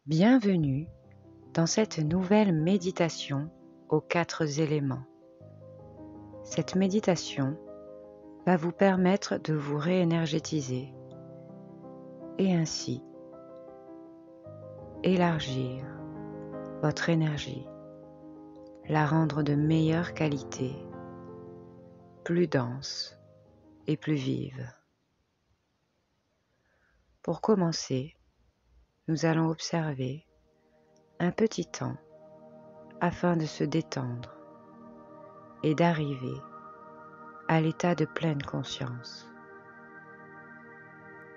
Bienvenue dans cette nouvelle méditation aux 4 éléments. Cette méditation va vous permettre de vous réénergétiser et ainsi élargir votre énergie, la rendre de meilleure qualité, plus dense et plus vive. Pour commencer, nous allons observer un petit temps afin de se détendre et d'arriver à l'état de pleine conscience.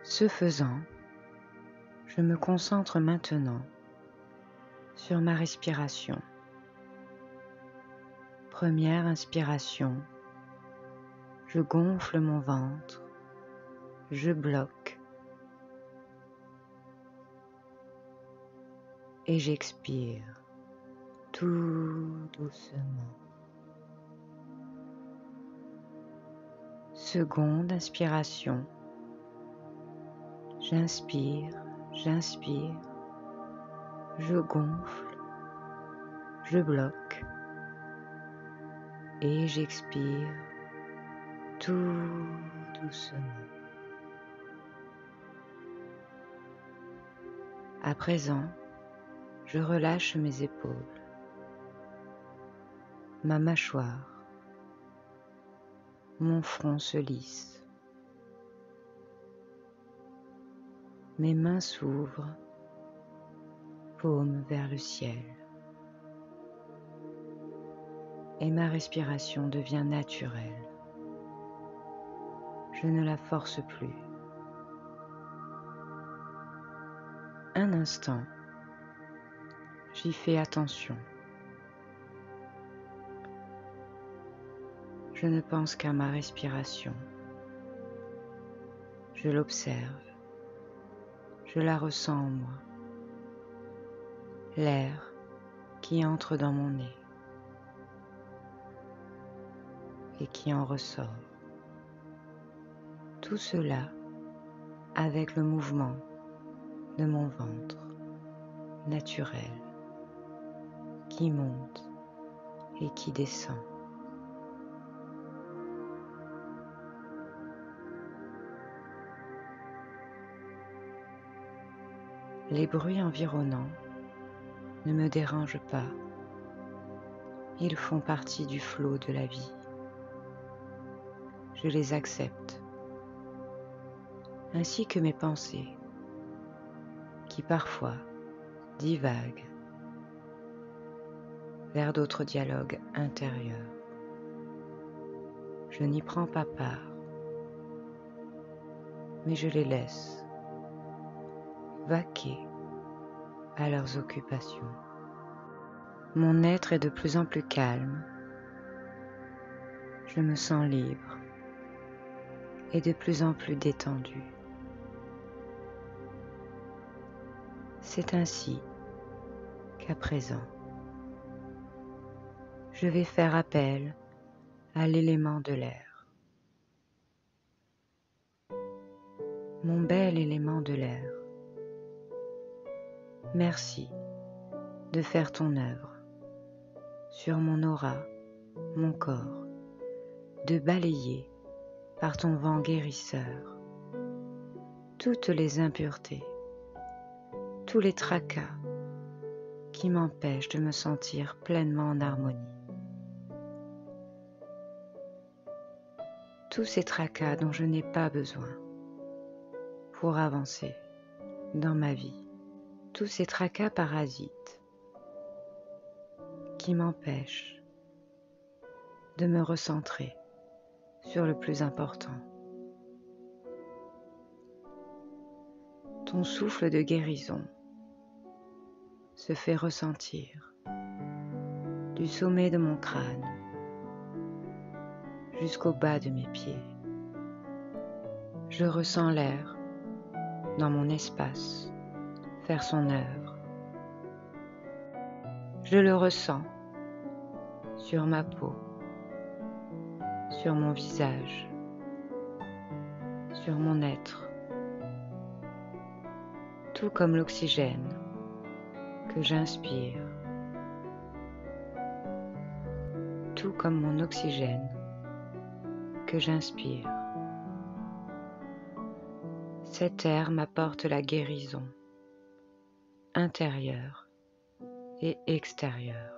Ce faisant, je me concentre maintenant sur ma respiration. Première inspiration, je gonfle mon ventre, je bloque et j'expire tout doucement. Seconde inspiration, j'inspire, je gonfle, je bloque et j'expire tout doucement. À présent, je relâche mes épaules, ma mâchoire, mon front se lisse. Mes mains s'ouvrent, paume vers le ciel. Et ma respiration devient naturelle. Je ne la force plus. Un instant, j'y fais attention. Je ne pense qu'à ma respiration. Je l'observe. Je la ressens en moi. L'air qui entre dans mon nez et qui en ressort. Tout cela avec le mouvement de mon ventre naturel qui monte et qui descend. Les bruits environnants ne me dérangent pas. Ils font partie du flot de la vie. Je les accepte, ainsi que mes pensées, qui parfois divaguent vers d'autres dialogues intérieurs. Je n'y prends pas part, mais je les laisse vaquer à leurs occupations. Mon être est de plus en plus calme. Je me sens libre et de plus en plus détendu. C'est ainsi qu'à présent, je vais faire appel à l'élément de l'air. Mon bel élément de l'air, merci de faire ton œuvre sur mon aura, mon corps, de balayer par ton vent guérisseur toutes les impuretés, tous les tracas qui m'empêchent de me sentir pleinement en harmonie. Tous ces tracas dont je n'ai pas besoin pour avancer dans ma vie, tous ces tracas parasites qui m'empêchent de me recentrer sur le plus important. Ton souffle de guérison se fait ressentir du sommet de mon crâne jusqu'au bas de mes pieds. Je ressens l'air dans mon espace faire son œuvre. Je le ressens sur ma peau, sur mon visage, sur mon être, tout comme l'oxygène que j'inspire, tout comme mon oxygène que j'inspire. Cet air m'apporte la guérison intérieure et extérieure.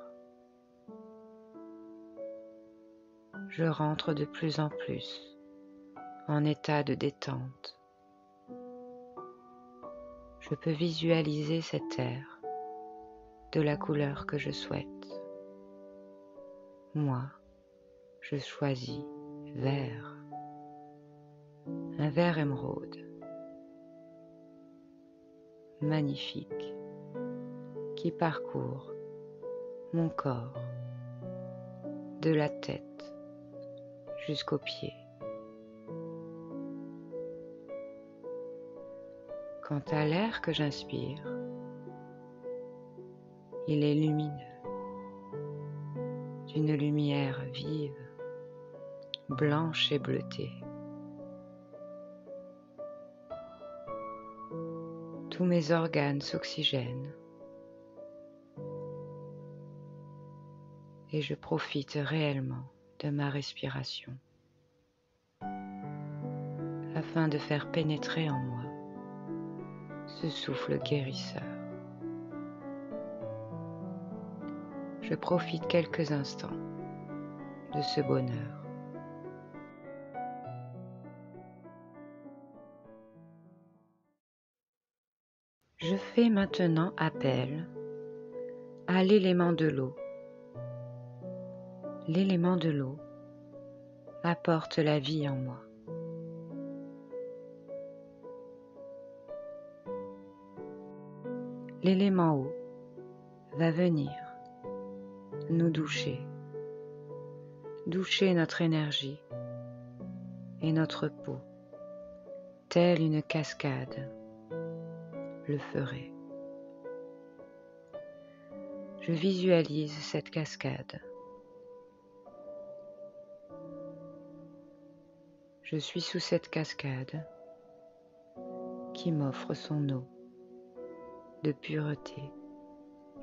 Je rentre de plus en plus en état de détente. Je peux visualiser cet air de la couleur que je souhaite. Moi, je choisis vert, un vert émeraude, magnifique, qui parcourt mon corps, de la tête jusqu'aux pieds. Quant à l'air que j'inspire, il est lumineux, d'une lumière vive, blanche et bleutée. Tous mes organes s'oxygènent et je profite réellement de ma respiration afin de faire pénétrer en moi ce souffle guérisseur. Je profite quelques instants de ce bonheur. Je fais maintenant appel à l'élément de l'eau. L'élément de l'eau apporte la vie en moi. L'élément eau va venir nous doucher notre énergie et notre peau, telle une cascade le ferait. Je visualise cette cascade. Je suis sous cette cascade qui m'offre son eau de pureté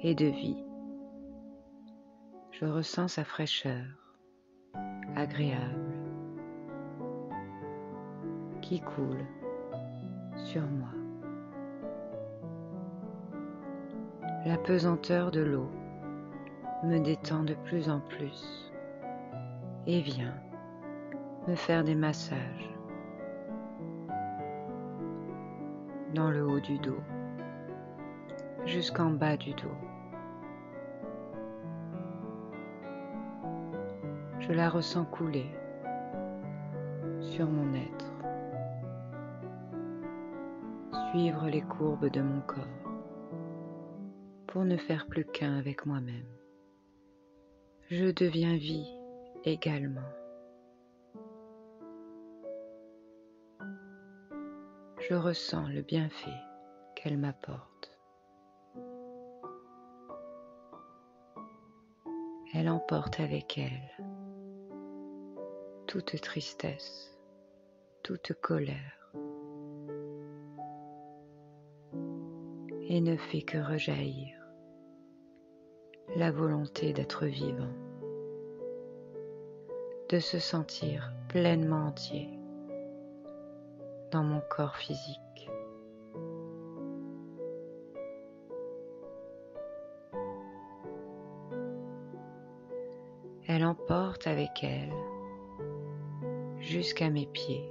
et de vie. Je ressens sa fraîcheur agréable qui coule sur moi. La pesanteur de l'eau me détend de plus en plus et vient me faire des massages dans le haut du dos jusqu'en bas du dos. Je la ressens couler sur mon être, suivre les courbes de mon corps pour ne faire plus qu'un avec moi-même. Je deviens vie également. Je ressens le bienfait qu'elle m'apporte. Elle emporte avec elle toute tristesse, toute colère, et ne fait que rejaillir la volonté d'être vivant, de se sentir pleinement entier dans mon corps physique. Elle emporte avec elle jusqu'à mes pieds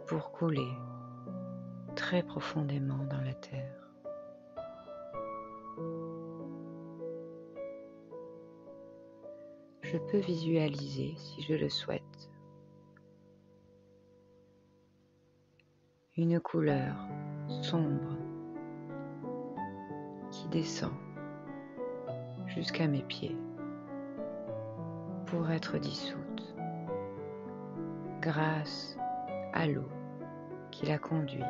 pour couler très profondément dans la terre. Je peux visualiser, si je le souhaite, une couleur sombre qui descend jusqu'à mes pieds pour être dissoute grâce à l'eau qui la conduit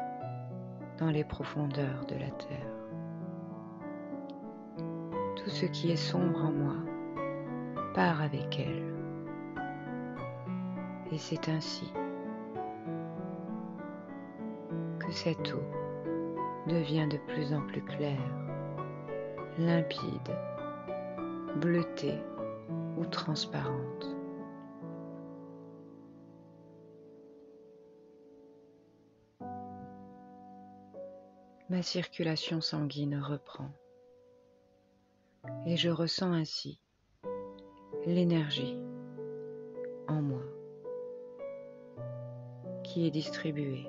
dans les profondeurs de la terre. Tout ce qui est sombre en moi part avec elle. Et c'est ainsi que cette eau devient de plus en plus claire limpide, bleutée ou transparente. Ma circulation sanguine reprend et je ressens ainsi l'énergie en moi qui est distribuée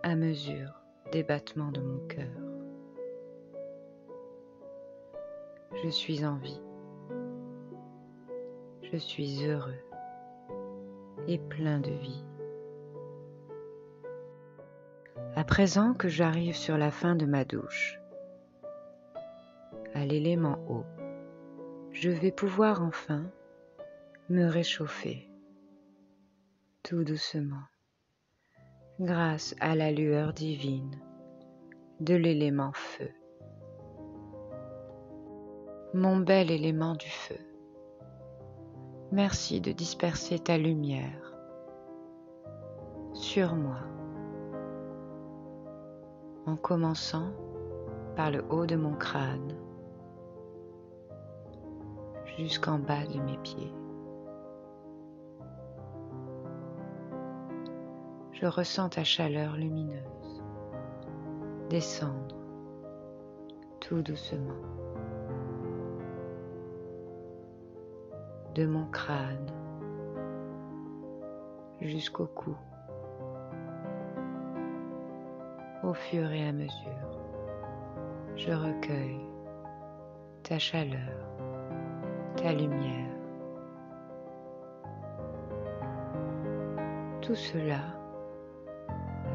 à mesure des battements de mon cœur. Je suis en vie, je suis heureux et plein de vie. À présent que j'arrive sur la fin de ma douche, à l'élément eau, je vais pouvoir enfin me réchauffer tout doucement grâce à la lueur divine de l'élément feu. Mon bel élément du feu, merci de disperser ta lumière sur moi, en commençant par le haut de mon crâne jusqu'en bas de mes pieds. Je ressens ta chaleur lumineuse descendre tout doucement de mon crâne jusqu'au cou. Au fur et à mesure, je recueille ta chaleur, ta lumière. Tout cela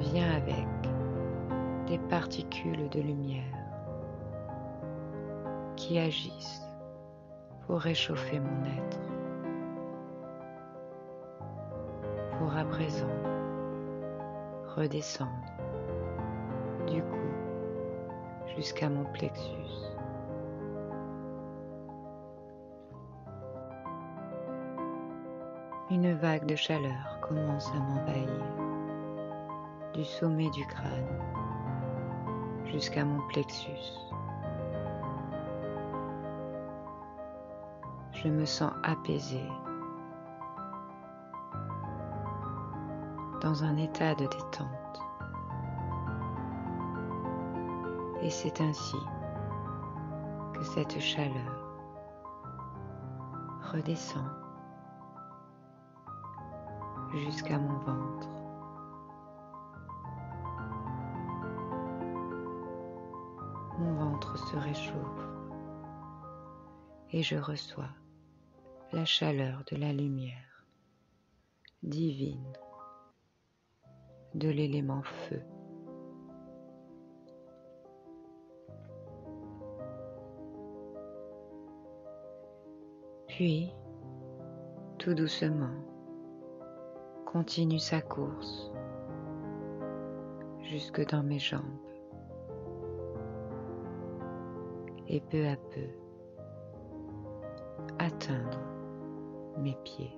vient avec des particules de lumière qui agissent pour réchauffer mon être, pour à présent redescendre du cou jusqu'à mon plexus. Une vague de chaleur commence à m'envahir du sommet du crâne jusqu'à mon plexus. Je me sens apaisée, dans un état de détente. Et c'est ainsi que cette chaleur redescend jusqu'à mon ventre. Mon ventre se réchauffe et je reçois la chaleur de la lumière divine de l'élément feu. Puis, tout doucement, continue sa course jusque dans mes jambes et peu à peu atteindre mes pieds.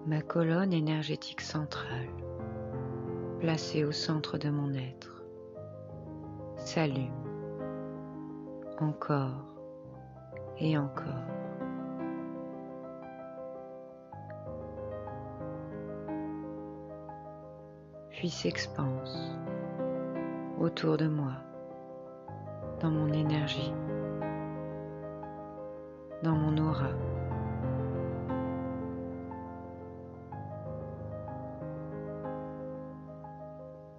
Ma colonne énergétique centrale, placée au centre de mon être, s'allume encore et encore. Puis s'expanse autour de moi, dans mon énergie, dans mon aura.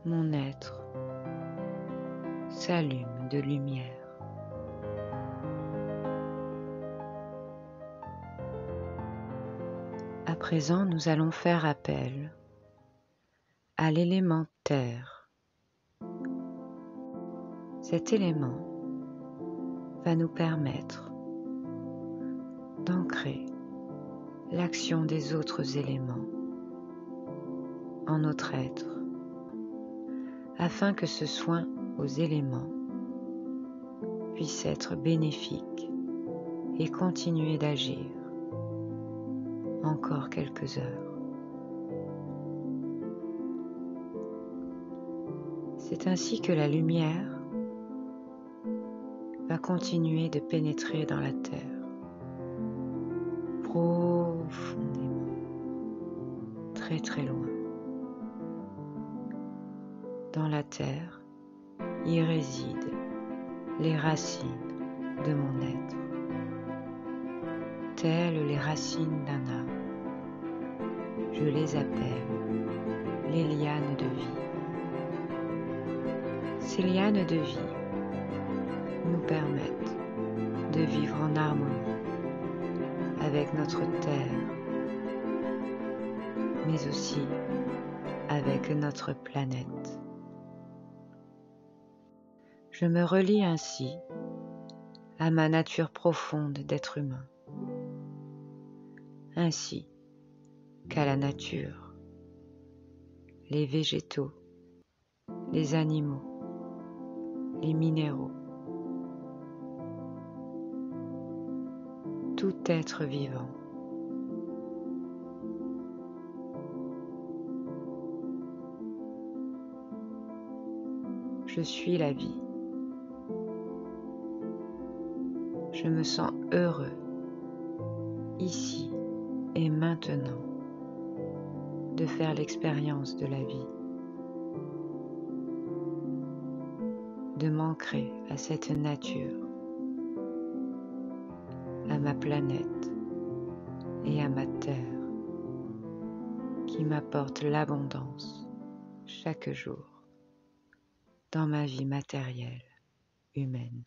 Mon être s'allume de lumière. À présent, nous allons faire appel à l'élément terre. Cet élément va nous permettre d'ancrer l'action des autres éléments en notre être, afin que ce soin aux éléments puisse être bénéfique et continuer d'agir encore quelques heures. C'est ainsi que la lumière va continuer de pénétrer dans la terre, profondément, très très loin. Dans la terre, y résident les racines de mon être, telles les racines d'un arbre. Je les appelle les lianes de vie. Ces lianes de vie nous permettent de vivre en harmonie avec notre terre, mais aussi avec notre planète. Je me relie ainsi à ma nature profonde d'être humain, ainsi qu'à la nature, les végétaux, les animaux, les minéraux, tout être vivant. Je suis la vie. Je me sens heureux, ici et maintenant, de faire l'expérience de la vie, de m'ancrer à cette nature, à ma planète et à ma terre, qui m'apporte l'abondance chaque jour dans ma vie matérielle humaine.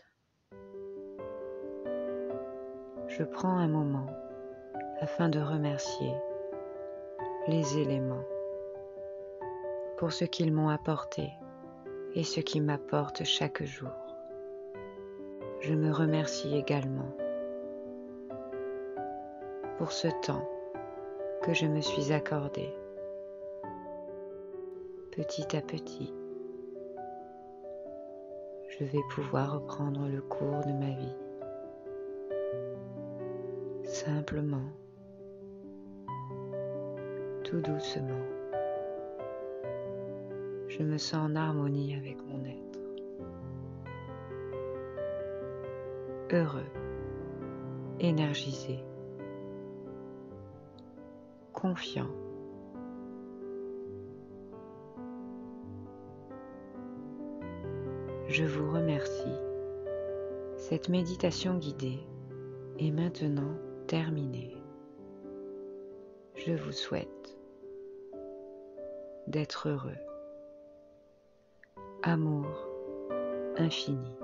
Je prends un moment afin de remercier les éléments pour ce qu'ils m'ont apporté et ce qu'ils m'apportent chaque jour. Je me remercie également pour ce temps que je me suis accordé. Petit à petit, je vais pouvoir reprendre le cours de ma vie. Simplement, tout doucement, je me sens en harmonie avec mon être. Heureux, énergisé, confiant. Je vous remercie. Cette méditation guidée est maintenant terminée. Je vous souhaite d'être heureux. Amour infini.